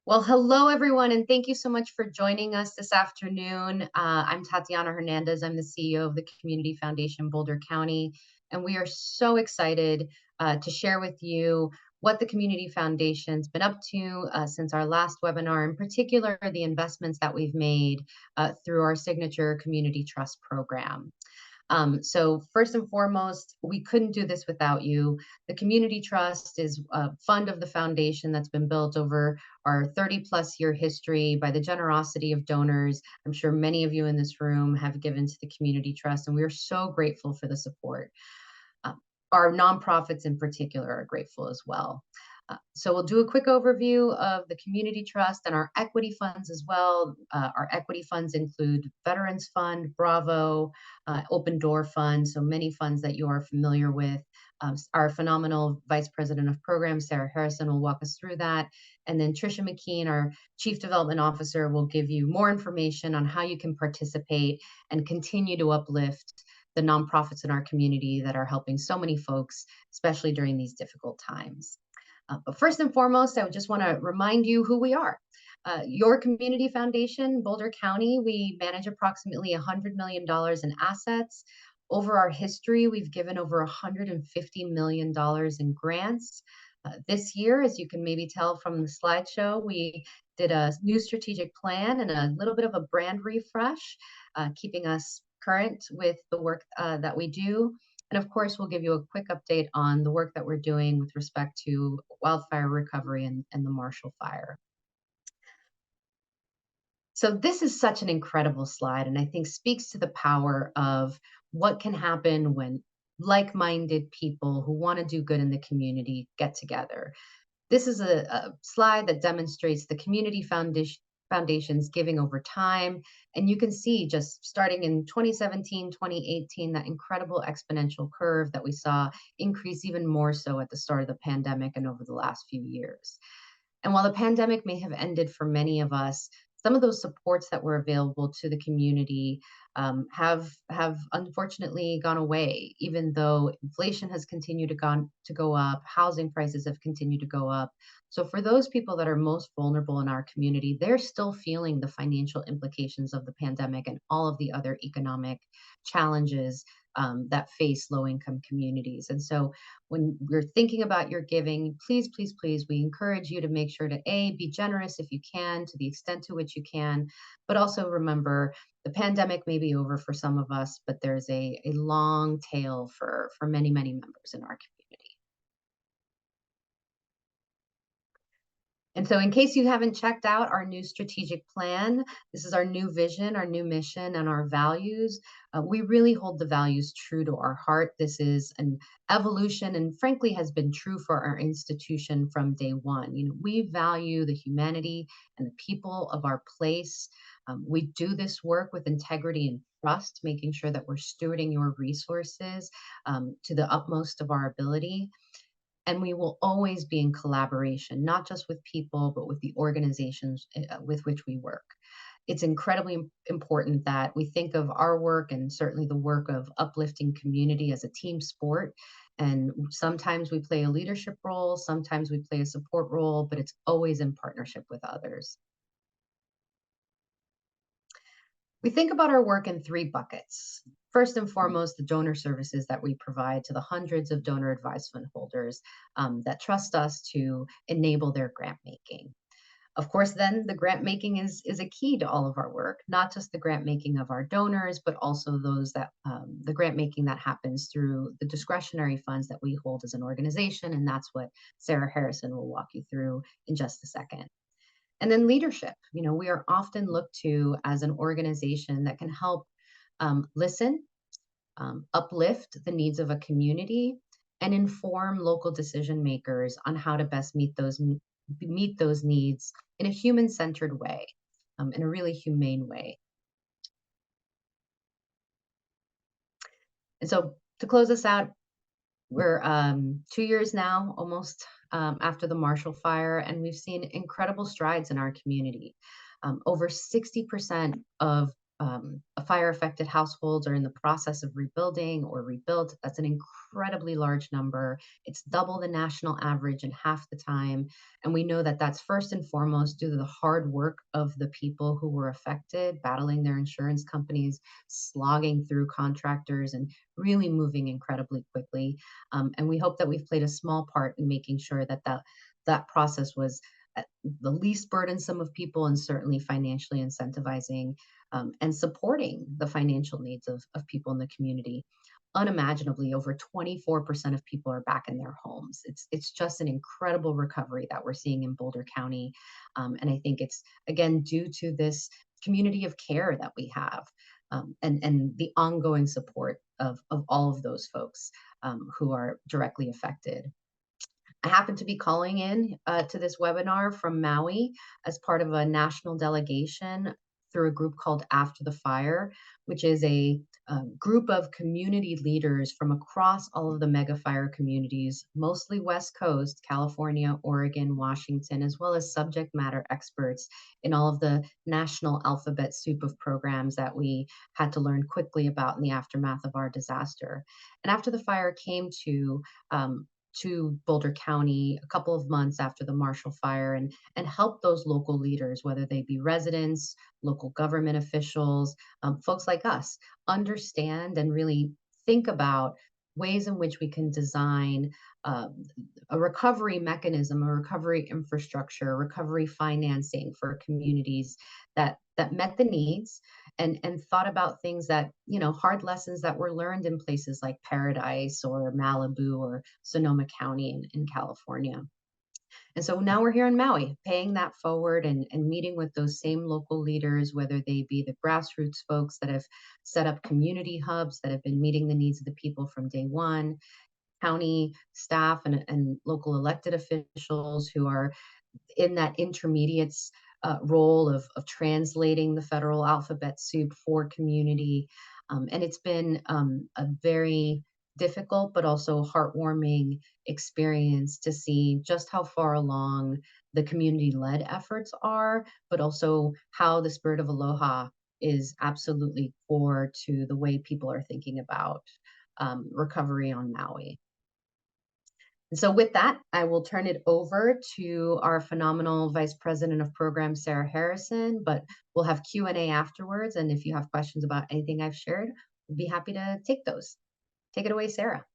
Well, hello, everyone, and thank you so much for joining us this afternoon. I'm Tatiana Hernandez. I'm the CEO of the Community Foundation Boulder County, and we are so excited to share with you what the Community Foundation's been up to since our last webinar, in particular, the investments that we've made through our signature Community Trust program. So first and foremost, we couldn't do this without you. The Community Trust is a fund of the foundation that's been built over our 30-plus year history by the generosity of donors. I'm sure many of you in this room have given to the Community Trust, and we are so grateful for the support. Uh, our nonprofits in particular are grateful as well. So we'll do a quick overview of the Community Trust and our equity funds as well. Our equity funds include Veterans Fund, Bravo, Open Door Fund, so many funds that you are familiar with. Our phenomenal Vice President of Programs, Sarah Harrison, will walk us through that. And then Trisha McKean, our Chief Development Officer, will give you more information on how you can participate and continue to uplift the nonprofits in our community that are helping so many folks, especially during these difficult times. But first and foremost, I would just want to remind you who we are. Your Community Foundation, Boulder County, we manage approximately $100 million in assets. Over our history, we've given over $150 million in grants. This year, as you can maybe tell from the slideshow, we did a new strategic plan and a little bit of a brand refresh, keeping us current with the work that we do. And of course, we'll give you a quick update on the work that we're doing with respect to wildfire recovery and the Marshall Fire. So this is such an incredible slide, and I think speaks to the power of what can happen when like-minded people who want to do good in the community get together. This is a slide that demonstrates the Community Foundation's giving over time. And you can see just starting in 2017, 2018, that incredible exponential curve that we saw increase even more so at the start of the pandemic and over the last few years. And while the pandemic may have ended for many of us, some of those supports that were available to the community have unfortunately gone away. Even though inflation has continued to go up, housing prices have continued to go up. So for those people that are most vulnerable in our community, they're still feeling the financial implications of the pandemic and all of the other economic challenges that face low-income communities. And so when you're thinking about your giving, please, please, please, we encourage you to make sure to be generous if you can, to the extent to which you can, but also remember the pandemic may be over for some of us, but there's a long tail for many, many members in our community. And so in case you haven't checked out our new strategic plan, this is our new vision, our new mission, and our values. We really hold the values true to our heart. This is an evolution and frankly has been true for our institution from day one. You know, we value the humanity and the people of our place. We do this work with integrity and trust, making sure that we're stewarding your resources to the utmost of our ability. And we will always be in collaboration, not just with people, but with the organizations with which we work. It's incredibly important that we think of our work and certainly the work of uplifting community as a team sport. And sometimes we play a leadership role, sometimes we play a support role, but it's always in partnership with others. We think about our work in three buckets. First and foremost, the donor services that we provide to the hundreds of donor advisement holders that trust us to enable their grant making. Of course, then the grant making is a key to all of our work, not just the grant making of our donors, but also those that the grant making that happens through the discretionary funds that we hold as an organization. And that's what Sarah Harrison will walk you through in just a second. And then leadership, you know, we are often looked to as an organization that can help listen, uplift the needs of a community, and inform local decision makers on how to best meet those needs in a human-centered way, in a really humane way. And so to close us out, we're 2 years now, almost after the Marshall Fire, and we've seen incredible strides in our community. Over 60% of fire-affected households are in the process of rebuilding or rebuilt. That's an incredibly large number. It's double the national average in half the time. And we know that that's first and foremost due to the hard work of the people who were affected, battling their insurance companies, slogging through contractors, and really moving incredibly quickly. And we hope that we've played a small part in making sure that that process was the least burdensome of people and certainly financially incentivizing and supporting the financial needs of people in the community. Unimaginably, over 24% of people are back in their homes. It's just an incredible recovery that we're seeing in Boulder County. And I think it's, again, due to this community of care that we have and the ongoing support of all of those folks who are directly affected. I happen to be calling in to this webinar from Maui as part of a national delegation through a group called After the Fire, which is a group of community leaders from across all of the mega fire communities, mostly West Coast, California, Oregon, Washington, as well as subject matter experts in all of the national alphabet soup of programs that we had to learn quickly about in the aftermath of our disaster. And After the Fire came to Boulder County a couple of months after the Marshall Fire and help those local leaders, whether they be residents, local government officials, folks like us, understand and really think about ways in which we can design uh, a recovery mechanism, a recovery infrastructure, recovery financing for communities that met the needs and thought about things that, hard lessons that were learned in places like Paradise or Malibu or Sonoma County in California. And so now we're here in Maui, paying that forward and meeting with those same local leaders, whether they be the grassroots folks that have set up community hubs that have been meeting the needs of the people from day one, county staff and local elected officials who are in that intermediate role of translating the federal alphabet soup for community. And it's been a very difficult but also heartwarming experience to see just how far along the community-led efforts are, but also how the spirit of aloha is absolutely core to the way people are thinking about recovery on Maui. And so with that, I will turn it over to our phenomenal Vice President of Programs, Sarah Harrison, but we'll have Q&A afterwards. And if you have questions about anything I've shared, we'll be happy to take those. Take it away, Sarah.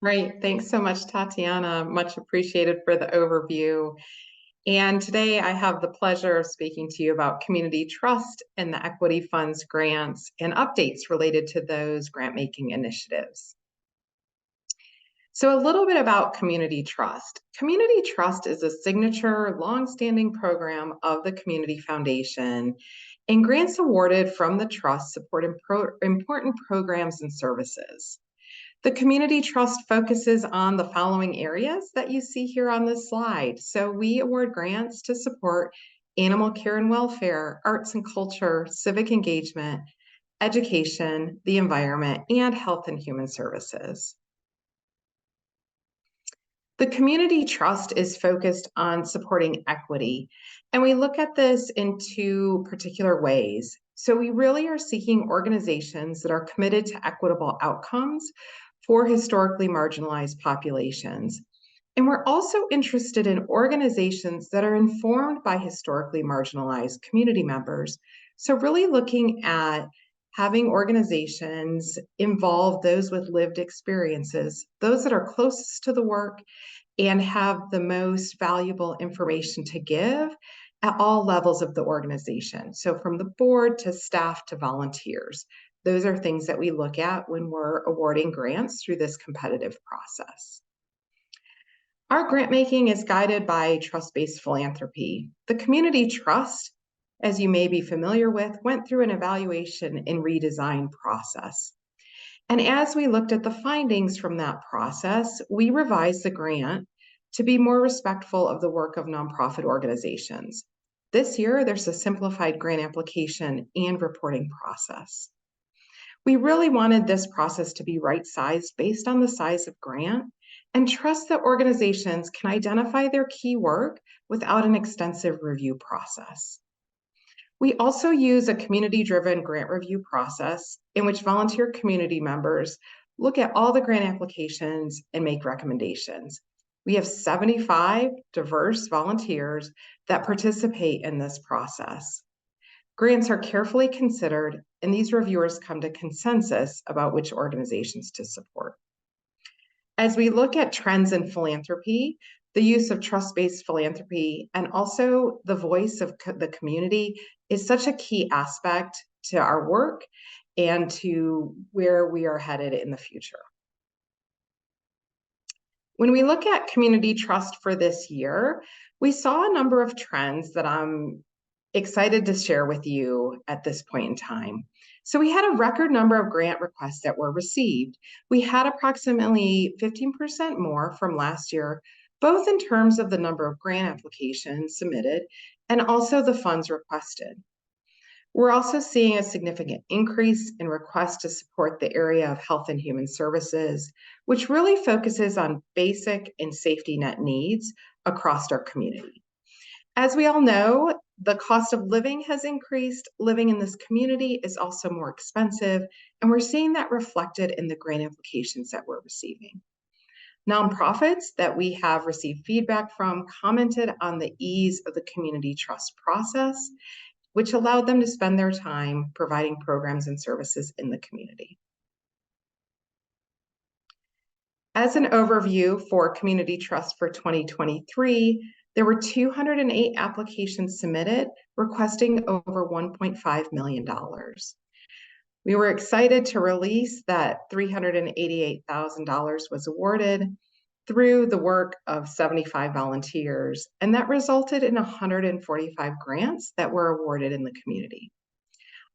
Great. Thanks so much, Tatiana. Much appreciated for the overview. And today I have the pleasure of speaking to you about community trust and the equity funds grants and updates related to those grant-making initiatives. So a little bit about community trust. Community trust is a signature, long-standing program of the Community Foundation, and grants awarded from the trust support important programs and services. The Community Trust focuses on the following areas that you see here on this slide. So we award grants to support animal care and welfare, arts and culture, civic engagement, education, the environment, and health and human services. The Community Trust is focused on supporting equity, and we look at this in two particular ways. So we really are seeking organizations that are committed to equitable outcomes for historically marginalized populations. And we're also interested in organizations that are informed by historically marginalized community members. So really looking at having organizations involve those with lived experiences, those that are closest to the work and have the most valuable information to give at all levels of the organization. So from the board to staff to volunteers. Those are things that we look at when we're awarding grants through this competitive process. Our grant making is guided by trust-based philanthropy. The Community Trust, as you may be familiar with, went through an evaluation and redesign process. And as we looked at the findings from that process, we revised the grant to be more respectful of the work of nonprofit organizations. This year, there's a simplified grant application and reporting process. We really wanted this process to be right-sized based on the size of grant and trust that organizations can identify their key work without an extensive review process. We also use a community-driven grant review process in which volunteer community members look at all the grant applications and make recommendations. We have 75 diverse volunteers that participate in this process. Grants are carefully considered, and these reviewers come to consensus about which organizations to support. As we look at trends in philanthropy, the use of trust-based philanthropy and also the voice of the community is such a key aspect to our work and to where we are headed in the future. When we look at community trust for this year, we saw a number of trends that I'm excited to share with you at this point in time. So we had a record number of grant requests that were received. We had approximately 15% more from last year, both in terms of the number of grant applications submitted and also the funds requested. We're also seeing a significant increase in requests to support the area of health and human services, which really focuses on basic and safety net needs across our community. As we all know, the cost of living has increased. Living in this community is also more expensive, and we're seeing that reflected in the grant applications that we're receiving. Nonprofits that we have received feedback from commented on the ease of the community trust process, which allowed them to spend their time providing programs and services in the community. As an overview for community trust for 2023, there were 208 applications submitted requesting over $1.5 million. We were excited to release that $388,000 was awarded through the work of 75 volunteers, and that resulted in 145 grants that were awarded in the community.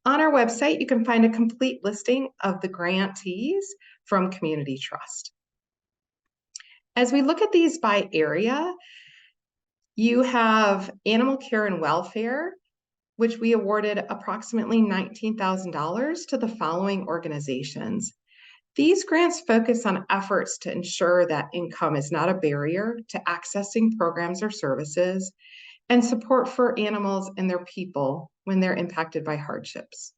On our website, you can find a complete listing of the grantees from Community Trust. As we look at these by area, you have animal care and welfare, which we awarded approximately $19,000 to the following organizations. These grants focus on efforts to ensure that income is not a barrier to accessing programs or services and support for animals and their people when they're impacted by hardships.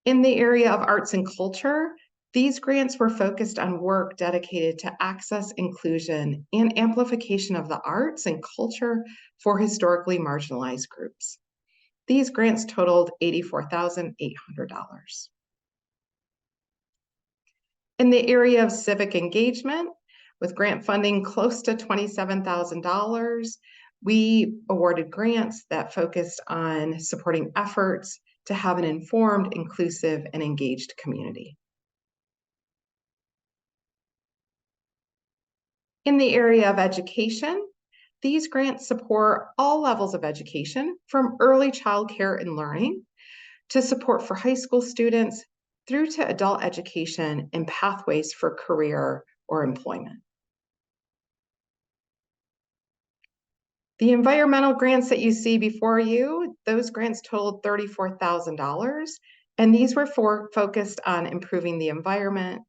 In the area of arts and culture, these grants were focused on work dedicated to access, inclusion, and amplification of the arts and culture for historically marginalized groups. These grants totaled $84,800. In the area of civic engagement, with grant funding close to $27,000, we awarded grants that focused on supporting efforts to have an informed, inclusive, and engaged community. In the area of education, these grants support all levels of education, from early childcare and learning to support for high school students through to adult education and pathways for career or employment. The environmental grants that you see before you, those grants totaled $34,000, and these were focused on improving the environment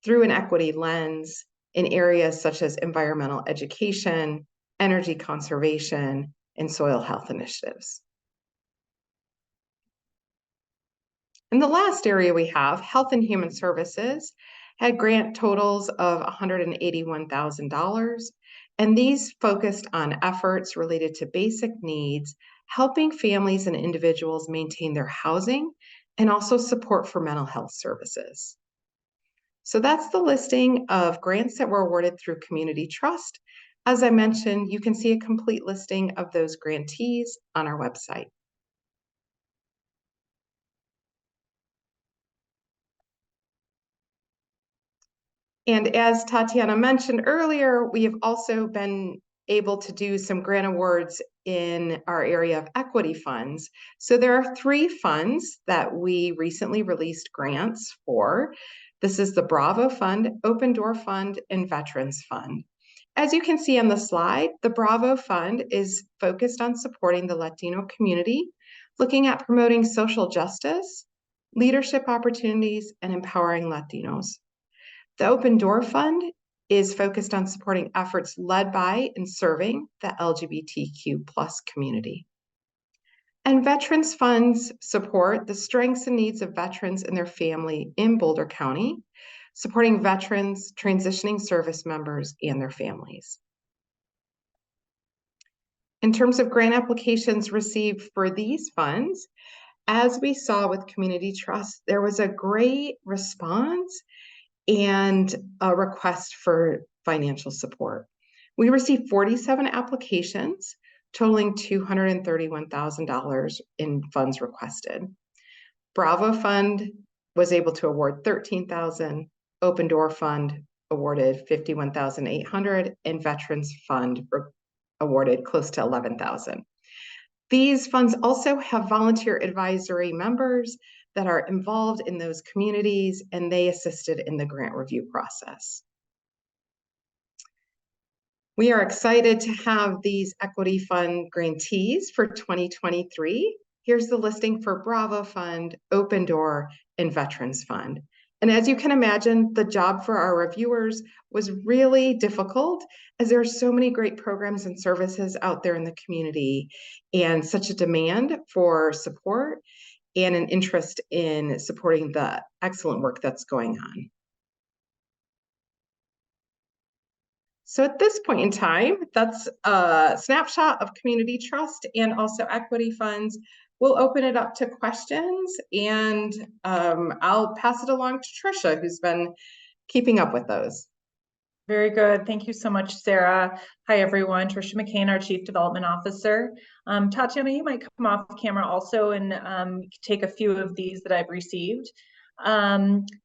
through an equity lens in areas such as environmental education, energy conservation, and soil health initiatives. And the last area we have, health and human services, had grant totals of $181,000, and these focused on efforts related to basic needs, helping families and individuals maintain their housing, and also support for mental health services. So that's the listing of grants that were awarded through Community Trust. As I mentioned, you can see a complete listing of those grantees on our website. And as Tatiana mentioned earlier, we have also been able to do some grant awards in our area of equity funds. So there are 3 funds that we recently released grants for. This is the Bravo Fund, Open Door Fund, and Veterans Fund. As you can see on the slide, the Bravo Fund is focused on supporting the Latino community, looking at promoting social justice, leadership opportunities, and empowering Latinos. The Open Door Fund is focused on supporting efforts led by and serving the LGBTQ+ community. And veterans funds support the strengths and needs of veterans and their family in Boulder County, supporting veterans, transitioning service members, and their families. In terms of grant applications received for these funds, as we saw with Community Trust, there was a great response and a request for financial support. We received 47 applications, totaling $231,000 in funds requested. Bravo Fund was able to award $13,000, Open Door Fund awarded $51,800, and Veterans Fund awarded close to $11,000. These funds also have volunteer advisory members that are involved in those communities, and they assisted in the grant review process. We are excited to have these Equity Fund grantees for 2023. Here's the listing for Bravo Fund, Open Door, and Veterans Fund. And as you can imagine, the job for our reviewers was really difficult, as there are so many great programs and services out there in the community, and such a demand for support and an interest in supporting the excellent work that's going on. So at this point in time, that's a snapshot of Community Trust and also equity funds. We'll open it up to questions, and I'll pass it along to Trisha, who's been keeping up with those. Very good. Thank you so much, Sarah. Hi, everyone. Trisha McKean, our Chief Development Officer. Tatiana, you might come off camera also and take a few of these that I've received.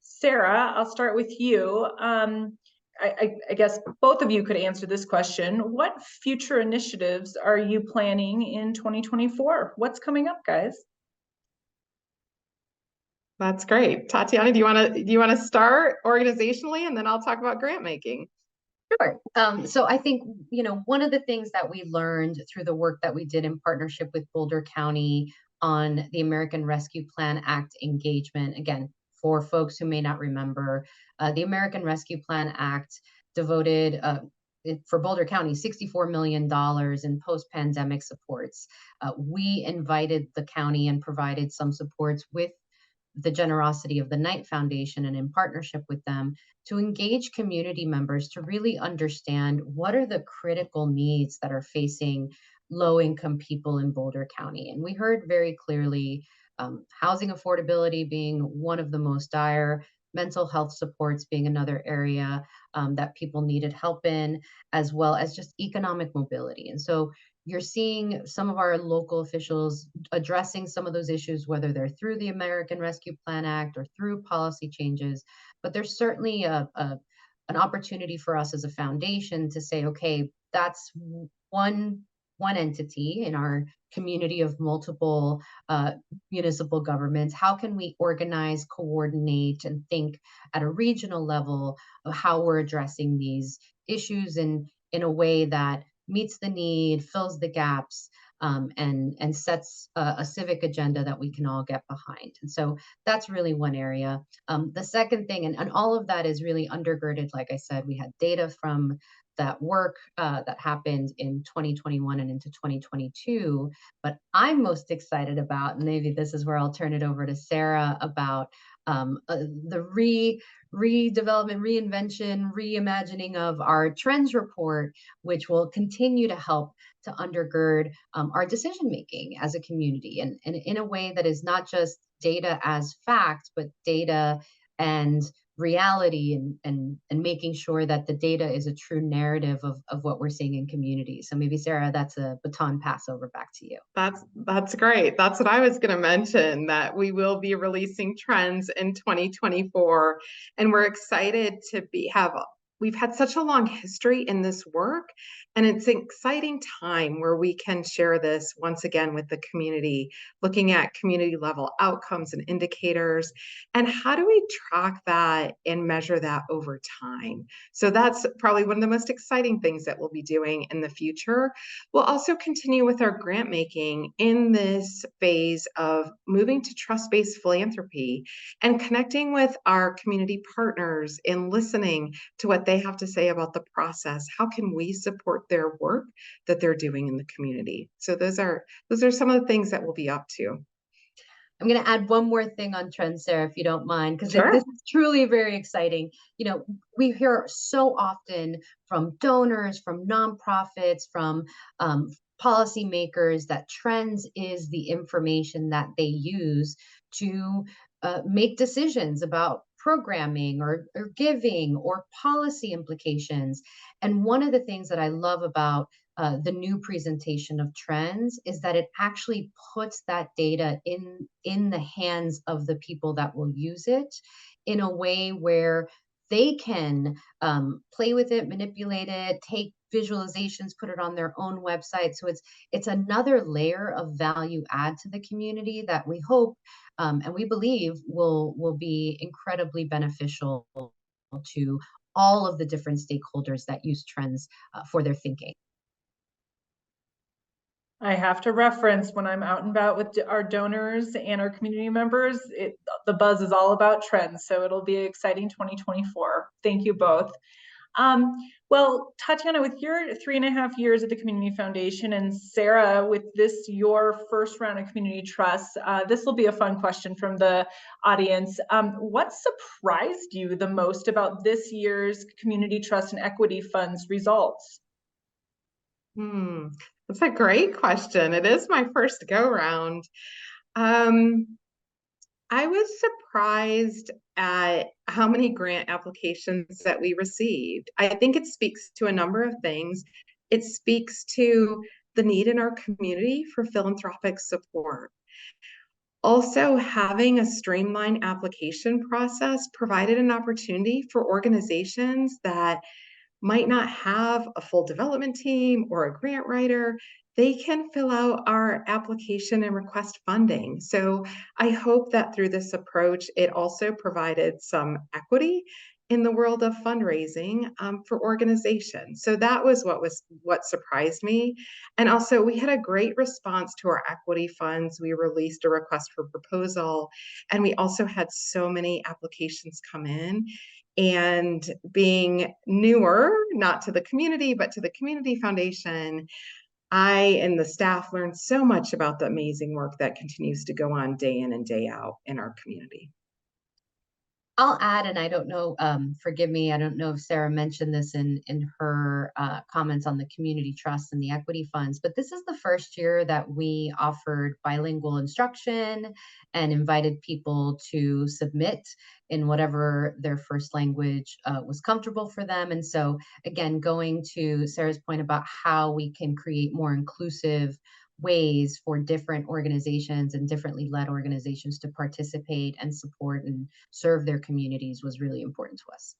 Sarah, I'll start with you. I guess both of you could answer this question. What future initiatives are you planning in 2024? What's coming up, guys? That's great. Tatiana, do you want to start organizationally, and then I'll talk about grant making? Sure. So I think, one of the things that we learned through the work that we did in partnership with Boulder County on the American Rescue Plan Act engagement, again, for folks who may not remember, the American Rescue Plan Act devoted for Boulder County $64 million in post-pandemic supports. We invited the county and provided some supports with the generosity of the Knight Foundation and in partnership with them to engage community members to really understand what are the critical needs that are facing low-income people in Boulder County. And we heard very clearly housing affordability being one of the most dire, mental health supports being another area that people needed help in, as well as just economic mobility. And so you're seeing some of our local officials addressing some of those issues, whether they're through the American Rescue Plan Act or through policy changes. But there's certainly an opportunity for us as a foundation to say, okay, that's one entity in our community of multiple municipal governments. How can we organize, coordinate, and think at a regional level of how we're addressing these issues in a way that meets the need, fills the gaps, and sets a civic agenda that we can all get behind. And so that's really one area. The second thing, and all of that is really undergirded, like I said, we had data from that work that happened in 2021 and into 2022. But I'm most excited about, and maybe this is where I'll turn it over to Sarah, about the redevelopment, reinvention, reimagining of our trends report, which will continue to help to undergird our decision making as a community, and in a way that is not just data as fact, but data and reality, and making sure that the data is a true narrative of what we're seeing in communities. So maybe Sarah, that's a baton pass over back to you. That's great. That's what I was going to mention, that we will be releasing trends in 2024, and we're excited to we've had such a long history in this work, and it's an exciting time where we can share this once again with the community, looking at community level outcomes and indicators, and how do we track that and measure that over time. So that's probably one of the most exciting things that we'll be doing in the future. We'll also continue with our grant making in this phase of moving to trust-based philanthropy and connecting with our community partners and listening to what they have to say about the process. How can we support their work that they're doing in the community? So those are some of the things that we'll be up to. I'm going to add one more thing on trends, Sarah, if you don't mind, because Sure. this is truly very exciting. You know, we hear so often from donors, from nonprofits, from policymakers that trends is the information that they use to make decisions about programming or giving or policy implications. And one of the things that I love about the new presentation of trends is that it actually puts that data in the hands of the people that will use it in a way where they can play with it, manipulate it, take visualizations, put it on their own website. So it's another layer of value add to the community that we hope and we believe will be incredibly beneficial to all of the different stakeholders that use trends for their thinking. I have to reference when I'm out and about with our donors and our community members, the buzz is all about trends. So it'll be an exciting 2024. Thank you both. Well, Tatiana, with your 3.5 years at the Community Foundation, and Sarah, with this, your first round of community trusts, this will be a fun question from the audience. What surprised you the most about this year's Community Trust and Equity Funds results? That's a great question. It is my first go round. I was surprised at how many grant applications that we received. I think it speaks to a number of things. It speaks to the need in our community for philanthropic support. Also, having a streamlined application process provided an opportunity for organizations that might not have a full development team or a grant writer. They can fill out our application and request funding. So I hope that through this approach, it also provided some equity in the world of fundraising for organizations. So that was what surprised me. And also we had a great response to our equity funds. We released a request for proposal, and we also had so many applications come in. And being newer, not to the community, but to the Community Foundation, I and the staff learned so much about the amazing work that continues to go on day in and day out in our community. I'll add, and I don't know, forgive me, I don't know if Sarah mentioned this in her comments on the community trust and the equity funds, but this is the first year that we offered bilingual instruction and invited people to submit in whatever their first language was comfortable for them. And so again, going to Sarah's point about how we can create more inclusive ways for different organizations and differently led organizations to participate and support and serve their communities was really important to us.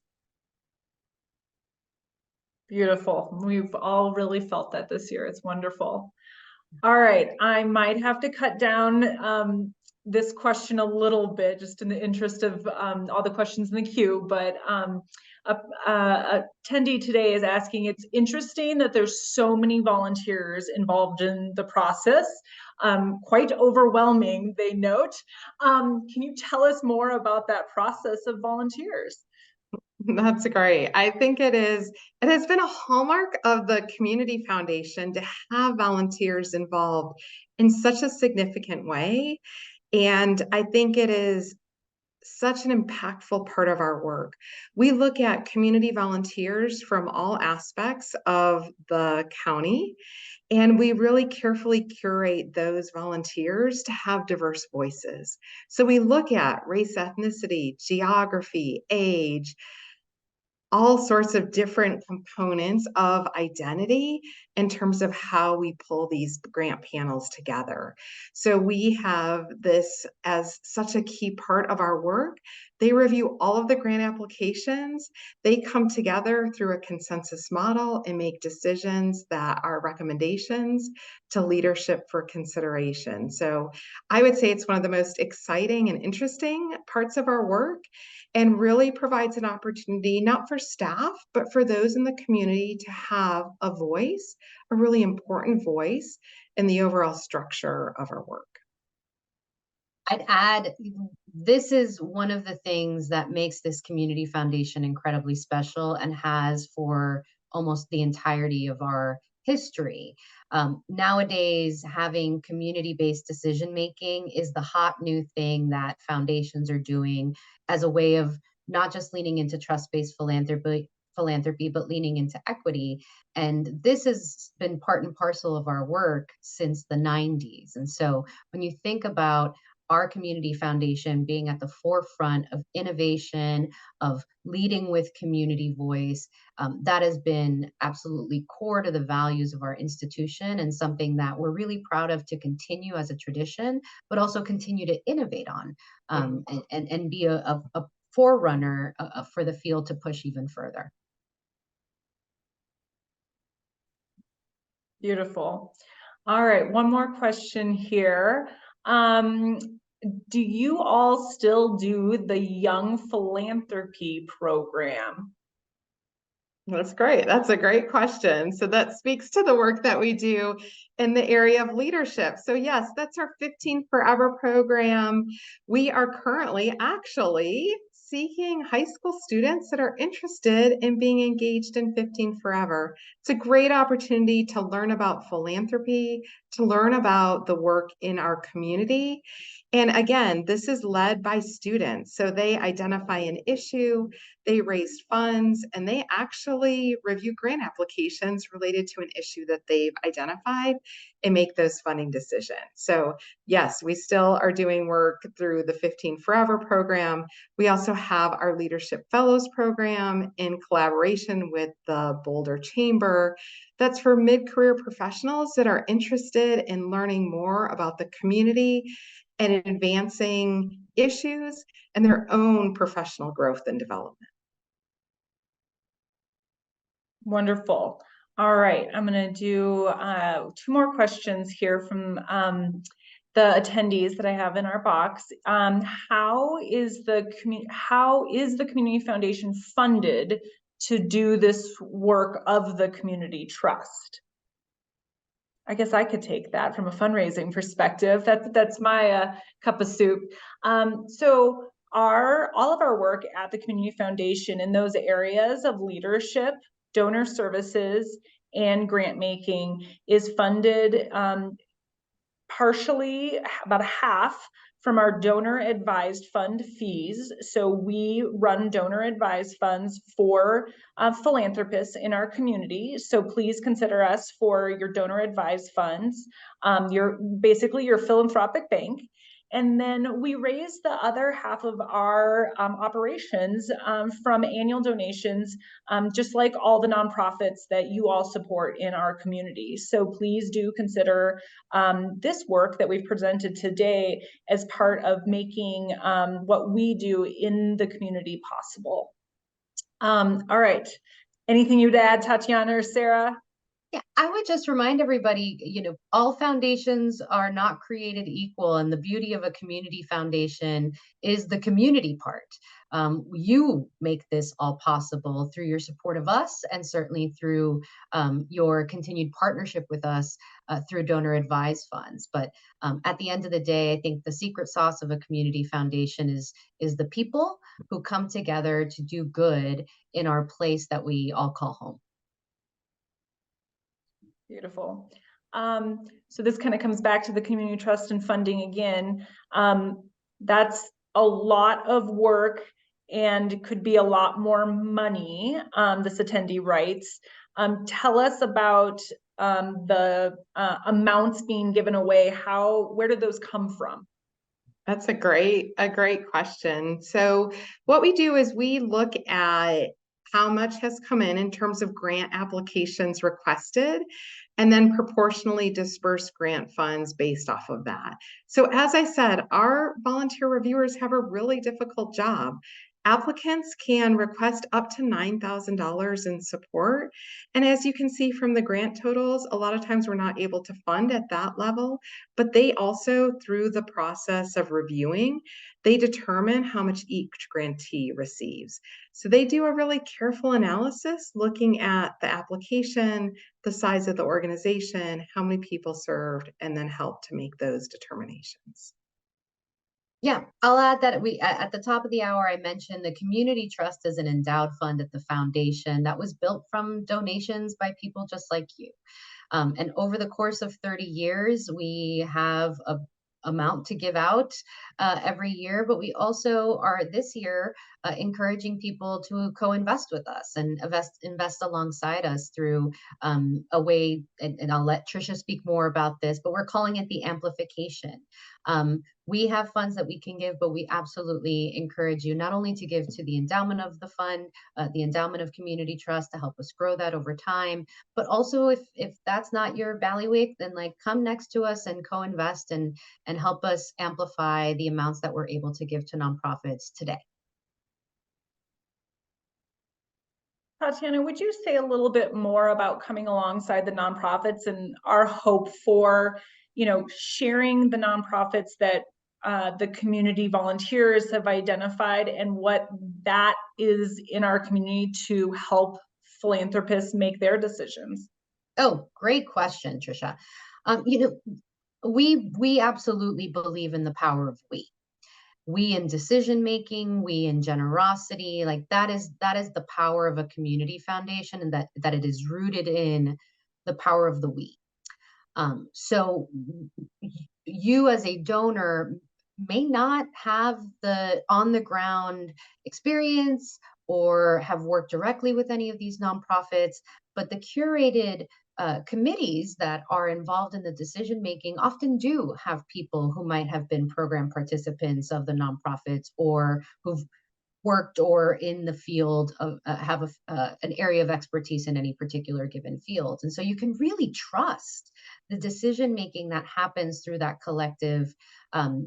Beautiful. We've all really felt that this year. It's wonderful. All right, I might have to cut down this question a little bit just in the interest of all the questions in the queue, but attendee today is asking, it's interesting that there's so many volunteers involved in the process, quite overwhelming, they note. Can you tell us more about that process of volunteers? That's great. I think it has been a hallmark of the Community Foundation to have volunteers involved in such a significant way. And I think it is such an impactful part of our work. We look at community volunteers from all aspects of the county, and we really carefully curate those volunteers to have diverse voices. So we look at race, ethnicity, geography, age, all sorts of different components of identity in terms of how we pull these grant panels together. So we have this as such a key part of our work. They review all of the grant applications. They come together through a consensus model and make decisions that are recommendations to leadership for consideration. So I would say it's one of the most exciting and interesting parts of our work, and really provides an opportunity, not for staff, but for those in the community to have a voice, a really important voice in the overall structure of our work. I'd add, this is one of the things that makes this community foundation incredibly special and has for almost the entirety of our history. Nowadays, having community-based decision making is the hot new thing that foundations are doing as a way of not just leaning into trust-based philanthropy, but leaning into equity. And this has been part and parcel of our work since the 90s. And so when you think about our community foundation being at the forefront of innovation, of leading with community voice, that has been absolutely core to the values of our institution and something that we're really proud of to continue as a tradition, but also continue to innovate on, and be a forerunner for the field to push even further. Beautiful. All right, one more question here. Do you all still do the Young Philanthropy program? That's great. That's a great question. So that speaks to the work that we do in the area of leadership. So yes, that's our 15 Forever program. We are currently actually seeking high school students that are interested in being engaged in 15 Forever. It's a great opportunity to learn about philanthropy, to learn about the work in our community. And again, this is led by students. So they identify an issue, they raise funds, and they actually review grant applications related to an issue that they've identified and make those funding decisions. So yes, we still are doing work through the 15 Forever program. We also have our Leadership Fellows program in collaboration with the Boulder Chamber. That's for mid-career professionals that are interested in learning more about the community and advancing issues and their own professional growth and development. Wonderful. All right, I'm going to do 2 more questions here from the attendees that I have in our box. How is the Community Foundation funded to do this work of the community trust? I guess I could take that from a fundraising perspective. That's my cup of soup. So all of our work at the Community Foundation in those areas of leadership, donor services, and grant making is funded partially, about half, from our donor advised fund fees. So we run donor advised funds for philanthropists in our community. So please consider us for your donor advised funds. You're basically your philanthropic bank. And then we raise the other half of our operations from annual donations, just like all the nonprofits that you all support in our community. So please do consider this work that we've presented today as part of making what we do in the community possible. All right. Anything you'd add, Tatiana or Sarah? Yeah, I would just remind everybody, all foundations are not created equal. And the beauty of a community foundation is the community part. You make this all possible through your support of us and certainly through your continued partnership with us through donor advised funds. But at the end of the day, I think the secret sauce of a community foundation is the people who come together to do good in our place that we all call home. Beautiful. So this kind of comes back to the community trust and funding again. That's a lot of work and could be a lot more money, this attendee writes. Tell us about the amounts being given away. Where did those come from? That's a great question. So what we do is we look at how much has come in terms of grant applications requested, and then proportionally disperse grant funds based off of that. So as I said, our volunteer reviewers have a really difficult job. Applicants can request up to $9,000 in support. And as you can see from the grant totals, a lot of times we're not able to fund at that level, but they also, through the process of reviewing, they determine how much each grantee receives. So they do a really careful analysis looking at the application, the size of the organization, how many people served, and then help to make those determinations. Yeah, I'll add that at the top of the hour, I mentioned the community trust is an endowed fund at the foundation that was built from donations by people just like you. And over the course of 30 years, we have a amount to give out every year, but we also are this year encouraging people to co-invest with us and invest alongside us through a way, and I'll let Trisha speak more about this, but we're calling it the amplification. We have funds that we can give, but we absolutely encourage you not only to give to the endowment of the fund, the endowment of community trust to help us grow that over time, but also if that's not your bailiwick, then like come next to us and co-invest and help us amplify the amounts that we're able to give to nonprofits today. Tatiana, would you say a little bit more about coming alongside the nonprofits and our hope for, sharing the nonprofits that the community volunteers have identified and what that is in our community to help philanthropists make their decisions? Oh, great question, Trisha. You know, we absolutely believe in the power of we in decision making, we in generosity. Like that is the power of a community foundation, and that it is rooted in the power of the we. So you as a donor may not have the on the ground experience or have worked directly with any of these nonprofits, but the curated committees that are involved in the decision making often do have people who might have been program participants of the nonprofits or who've worked or in the field of have an area of expertise in any particular given field. And so you can really trust the decision making that happens through that collective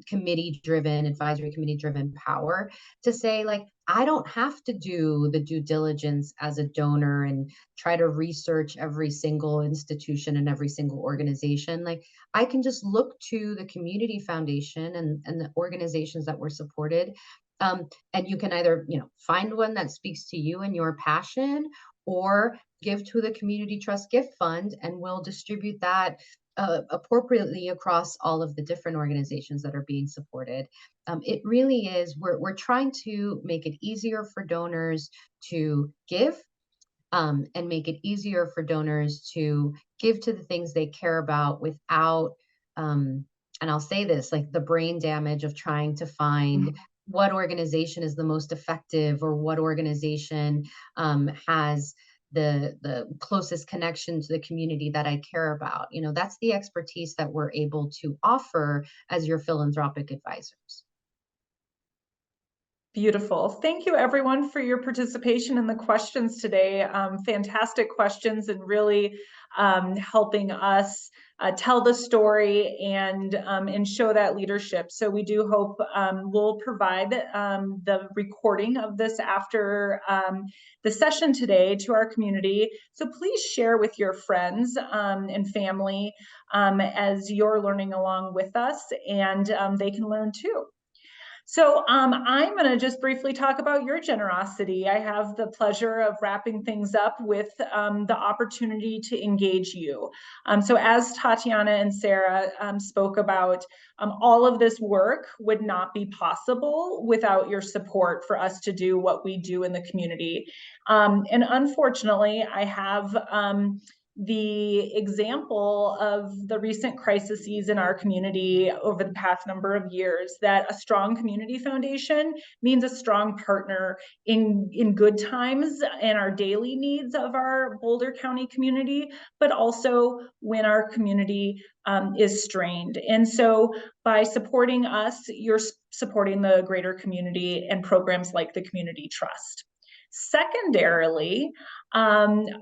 committee driven, advisory committee driven power to say, like, I don't have to do the due diligence as a donor and try to research every single institution and every single organization. Like, I can just look to the community foundation and the organizations that were supported, and you can either, find one that speaks to you and your passion, or give to the community trust gift fund, and we'll distribute that appropriately across all of the different organizations that are being supported. It really is, we're trying to make it easier for donors to give, and make it easier for donors to give to the things they care about without, and I'll say this, like the brain damage of trying to find what organization is the most effective or what organization has the closest connection to the community that I care about. That's the expertise that we're able to offer as your philanthropic advisors. Beautiful. Thank you, everyone, for your participation in the questions today. Fantastic questions and really helping us tell the story and show that leadership. So we do hope we'll provide the recording of this after the session today to our community. So please share with your friends and family as you're learning along with us, and they can learn too. So I'm going to just briefly talk about your generosity. I have the pleasure of wrapping things up with the opportunity to engage you. So as Tatiana and Sarah spoke about, all of this work would not be possible without your support for us to do what we do in the community. And unfortunately, I have the example of the recent crises in our community over the past number of years, that a strong community foundation means a strong partner in good times and our daily needs of our Boulder County community, but also when our community is strained. And so by supporting us, you're supporting the greater community and programs like the Community Trust. Secondarily,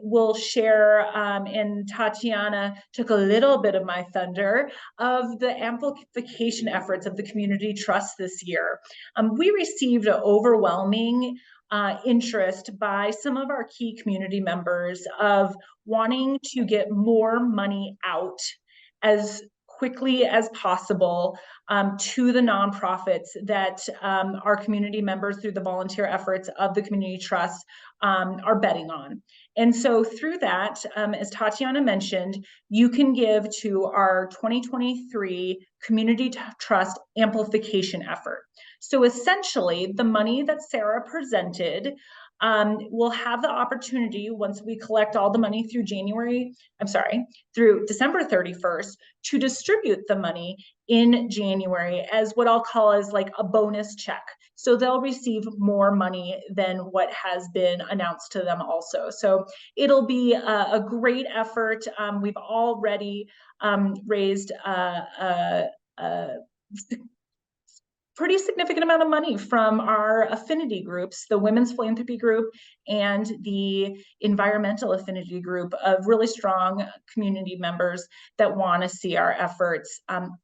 we'll share, and Tatiana took a little bit of my thunder, of the amplification efforts of the Community Trust this year. We received an overwhelming interest by some of our key community members of wanting to get more money out as quickly as possible to the nonprofits that our community members, through the volunteer efforts of the Community Trust, are betting on. And so through that, as Tatiana mentioned, you can give to our 2023 Community Trust Amplification effort. So essentially, the money that Sarah presented will have the opportunity, once we collect all the money through through December 31st, to distribute the money in January as what I'll call as like a bonus check. So they'll receive more money than what has been announced to them also. So it'll be a great effort. We've already raised pretty significant amount of money from our affinity groups, the Women's Philanthropy Group and the Environmental Affinity Group, of really strong community members that want to see our efforts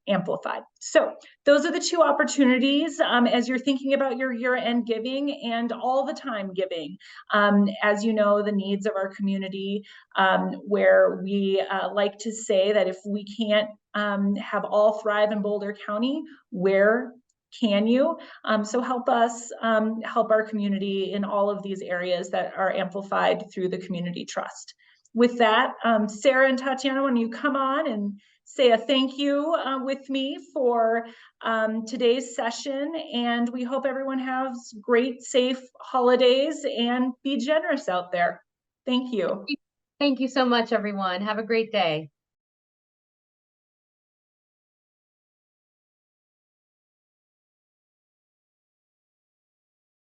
amplified. So those are the two opportunities as you're thinking about your year-end giving and all the time giving. As you know, the needs of our community, where we like to say that if we can't have all thrive in Boulder County, where can you? So help us help our community in all of these areas that are amplified through the community trust. With that, Sarah and Tatiana, when you come on and say a thank you with me for today's session, and we hope everyone has great, safe holidays and be generous out there. Thank you. Thank you so much, everyone. Have a great day.